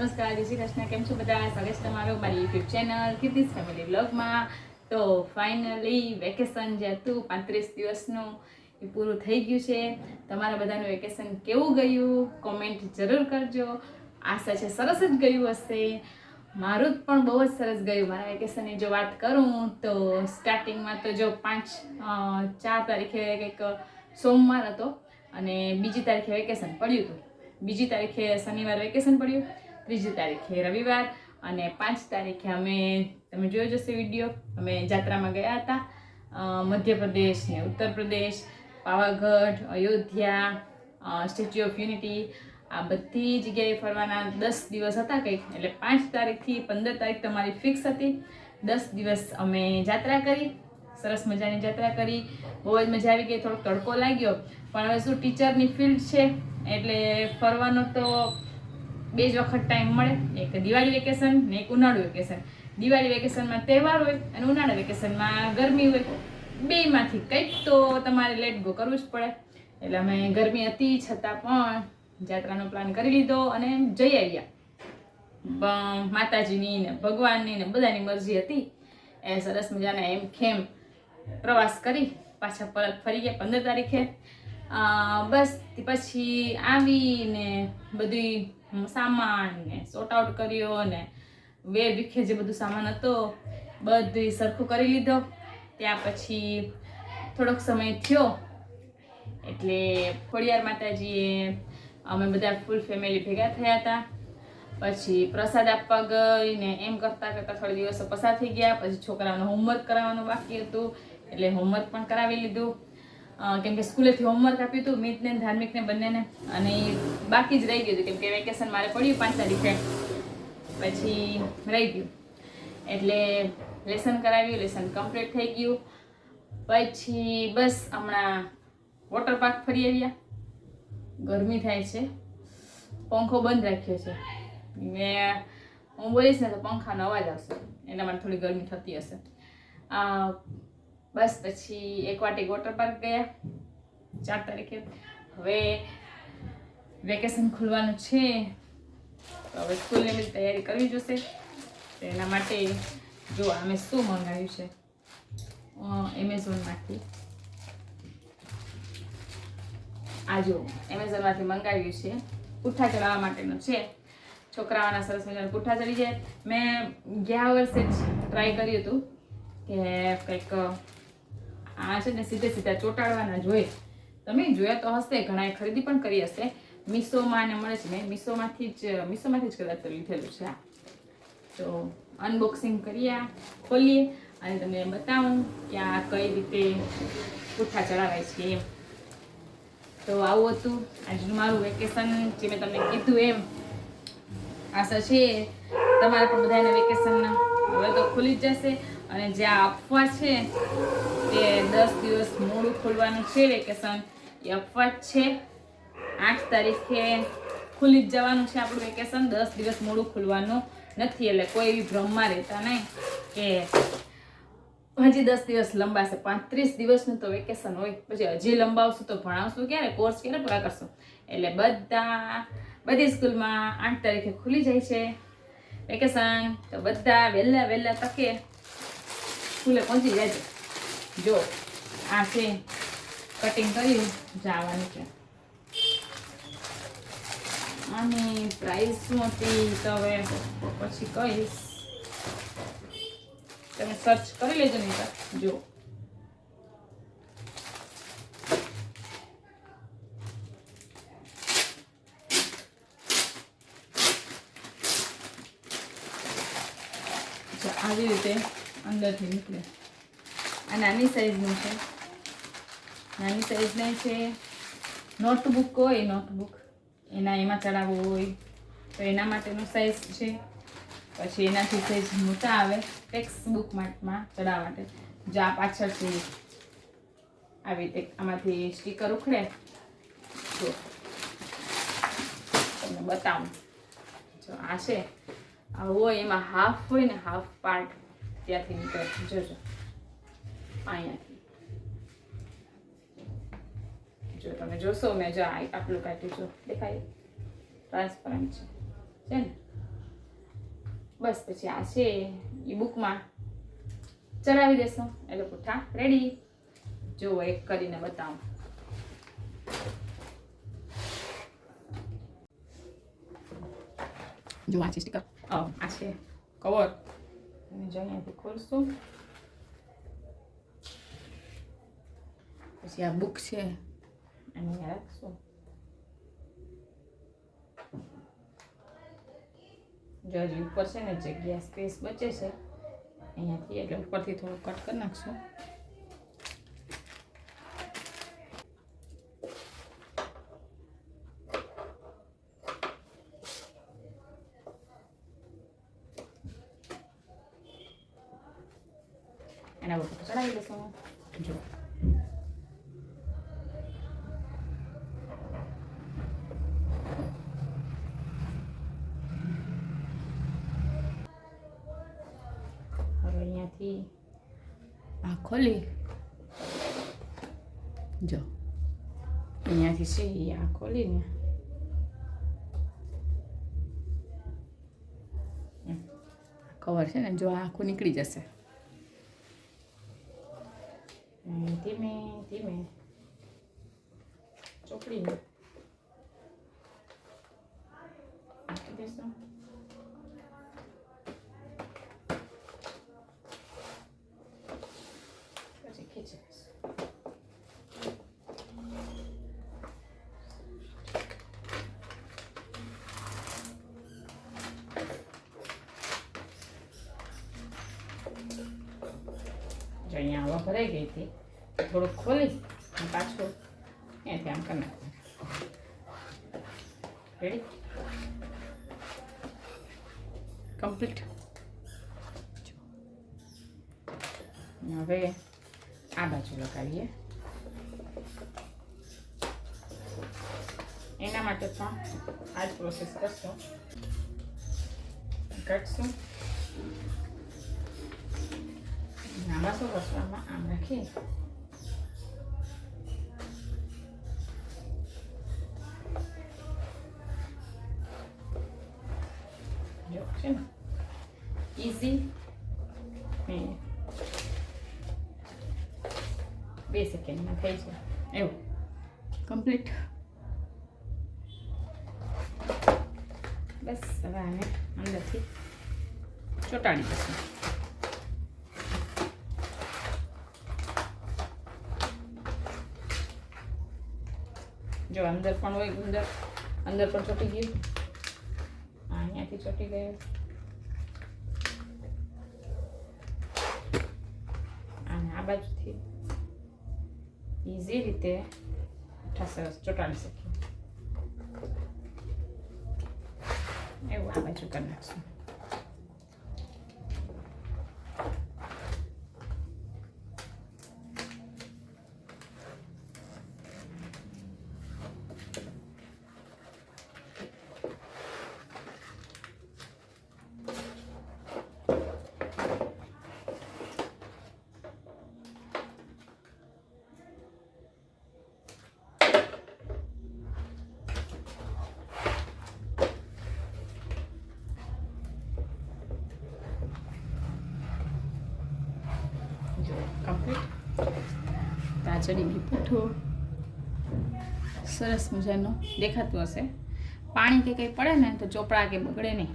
નમસ્કાર, જય શ્રી કૃષ્ણ. કેમ છો બધા? સ્વાગત છે તમારું મારી યુટ્યુબ ચેનલ કીર્તિસ ફેમિલી વ્લોગમાં. તો ફાઇનલી વેકેશન જે હતું 35 દિવસનું એ પૂરું થઈ ગયું છે. તમારા બધાનું વેકેશન કેવું ગયું કોમેન્ટ જરૂર કરજો. આશા છે સરસ જ ગયું હશે. મારું પણ બહુ જ સરસ ગયું. મારા વેકેશનની જો વાત કરું તો સ્ટાર્ટિંગમાં તો જો 4 તારીખે કંઈક સોમવાર હતો અને બીજી તારીખે વેકેશન પડ્યું હતું. બીજી તારીખે શનિવાર વેકેશન પડ્યું, ત્રીજી તારીખે રવિવાર અને 5 તારીખે અમે તમે જોયો જશે વિડીયો, અમે જાત્રામાં ગયા હતા. મધ્યપ્રદેશ ને Uttar Pradesh, Pavagadh, Ayodhya, statue of unity, આ બધી જગ્યાએ ફરવાના 10 દિવસ હતા કંઈક. એટલે 5 તારીખથી 15 તારીખ તમારી ફિક્સ હતી. 10 દિવસ અમે જાત્રા કરી, સરસ મજાની જાત્રા કરી, બહુ જ મજા આવી ગઈ. થોડોક તડકો લાગ્યો પણ હવે શું ટીચરની ફિલ્ડ છે એટલે ફરવાનો તો 2 જ વખત ટાઈમ મળે, એક દિવાળી વેકેશન ને એક ઉનાળુ વેકેશન. દિવાળી વેકેશનમાં તહેવાર હોય અને ઉનાળા વેકેશનમાં ગરમી હોય. બેયમાંથી કંઈક તો તમારે લેટ ગો કરવું જ પડે. એટલે અમે ગરમી હતી છતાં પણ જાત્રાનો પ્લાન કરી લીધો અને જઈ આવ્યા. માતાજીની ને ભગવાનની ને બધાની મરજી હતી એ સરસ મજાના એમ ખેમ પ્રવાસ કરી પાછા પરત ફરી ગયા 15 તારીખે. બસ પછી આવીને બધી સામાન ને સોર્ટ આઉટ કર્યો ને વેર વિખે જે બધું સામાન હતો બધું સરખું કરી લીધો. ત્યાં પછી થોડોક સમય થયો એટલે ખોડિયાર માતાજીએ અમે બધા ફૂલ ફેમિલી ભેગા થયા હતા. પછી પ્રસાદ આપવા ગઈ ને એમ કરતા કરતા થોડા દિવસો પસાર થઈ ગયા. પછી છોકરાઓને હોમવર્ક કરાવવાનું બાકી હતું એટલે હોમવર્ક પણ કરાવી લીધું. કેમ કે સ્કૂલેથી હોમવર્ક આપ્યું હતું મિતને ધાર્મિકને બંનેને, અને એ બાકી જ રહી ગયું હતું કેમ કે વેકેશન મારે પડ્યું 5 તારીખે, પછી રહી ગયું. એટલે લેસન કરાવ્યું, લેસન કમ્પ્લીટ થઈ ગયું. પછી બસ હમણાં વોટર પાર્ક ફરી આવ્યા. ગરમી થાય છે, પંખો બંધ રાખ્યો છે. હું બોલીશ ને તો પંખાનો અવાજ આવશે, એના માટે થોડી ગરમી થતી હશે. બસ પછી એક વાટે વોટર પાર્ક ગયા 4 તારીખે. હવે વેકેશન ખુલવાનું છે તો હવે સ્કૂલની બધી તૈયારી કરવી જોશે. એના માટે જો અમે શું મંગાવ્યું છે એમેઝોનમાંથી. આ જો એમેઝોનમાંથી મંગાવ્યું છે, પુઠ્ઠા ચડાવવા માટેનું છે. છોકરાઓના સરસ મજાના પુઠ્ઠા ચડી જાય. મેં ગયા વર્ષે જ ટ્રાય કર્યું હતું કે કંઈક આ છે ને સીધે સીધા ચોંટાડવાના જોઈએ. તમે જોયા તો હશે, ઘણાએ ખરીદી પણ કરી હશે. મીશોમાં ને મળે છે. મેં મીશોમાંથી જ કદાચ લીધેલું છે. તો અનબોક્સિંગ કરીએ, ખોલીએ અને તમને બતાવું કે આ કઈ રીતે પુઠ્ઠા ચડાવાય છે એમ. તો આવું હતું આજનું મારું વેકેશન, જે મેં તમને કીધું એમ. આશા છે તમારા પણ બધાને વેકેશન હવે તો ખુલી જ જશે. અને જે આ અફવા છે કે 10 દિવસ મોડું ખોલવાનું છે વેકેશન, એ અફવા જ છે. 8 તારીખે ખુલી જ જવાનું છે આપણું વેકેશન, 10 દિવસ મોડું ખુલવાનું નથી. એટલે કોઈ એવી ભ્રમમાં રહેતા નહીં કે હજી 10 દિવસ લંબાશે. 35 દિવસનું તો વેકેશન હોય, પછી હજી લંબાવશું તો ભણાવશું ક્યારે, કોર્સ ક્યારે પૂરા કરશું. એટલે બધી સ્કૂલમાં 8 તારીખે ખુલી જાય છે વેકેશન. તો બધા વહેલા તકે સ્કૂલે પહોંચી જાય. જો આ છે કટિંગ કરી જવાનું છે. આની પ્રાઇસ શું હતી તો હવે પછી કહીશ, તમે સર્ચ કરી લેજો. નહીં તો જો આવી રીતે અંદરથી નીકળે. આ નાની સાઈઝનું છે, નાની સાઈઝની છે. નોટબુક હોય, નોટબુક એમાં ચડાવવું હોય તો એના માટેનું સાઈઝ છે. પછી એનાથી સાઈઝ મોટા આવે ટેક્સ્ટ બુકમાં ચડાવવા માટે. જો આ પાછળથી આવી રીતે આમાંથી સ્ટીકર ઉખડે. જો તમને બતાવું, જો આ છે આ હોય એમાં હાફ હોય ને, હાફ પાર્ટ ત્યાંથી નીકળે. જોજો અહીંયાથી, જો તમે જોશો મેં જો આટલું કાઢ્યું, જો દેખાય ટ્રાન્સપરન્ટ છે ને. બસ પછી આ છે એ બુકમાં ચડાવી દેશો એટલે પુઠ્ઠા રેડી. જો એક કરીને બતાવું. જો આ છે સ્ટીકર, આ છે કવર. અને જો અહીંયાથી ખોલશું પછી આ બુક છે અને અહીંયા રાખશું. જો હજી ઉપર છે ને જગ્યા સ્પેસ બચે છે અહીંયાથી, એટલે ઉપરથી થોડું કટ કરી નાખશું. એના ઉપર ચડાવી દઈશું. જો અહીંયાથી આ ખોલી, જો અહીંયાથી છે આ ખોલીને કવર છે ને, જો આખું નીકળી જશે. ધીમે ધીમે ચોપડીને મૂકી દઈશું. પછી ખીચી દઈશું. જો અહીંયા હવા ભરાઈ ગઈ હતી, થોડુંક ખોલી પાછું અહીંયાથી આમ કરી નાખવાનું. Ready, complete. હવે આ બાજુ લગાવીએ. એના માટે પણ આ જ પ્રોસેસ કરશું. કાઢશું. આમાં શું કરશું, આમાં આમ રાખીએ. જો છે ને ઇઝી, 2 સેકન્ડમાં થઈ છે એવું. કમ્પ્લીટ. બસ હવે આને અંદરથી ચોંટાડી દઈશું. જો અંદર પણ હોય, અંદર પણ ચોંટી ગયું. અહીંયાથી ચોંટી ગયું. અને આ બાજુથી ઇઝી રીતે સરસ ચોંટાડી શકીએ એવું. આ બાજુ કરી નાખશું. કમ્પ્લીટ. ચડી ગયું પૂઠું સરસ મજાનું દેખાતું હશે. પાણી કે કંઈ પડે ને તો ચોપડા કે બગડે નહીં.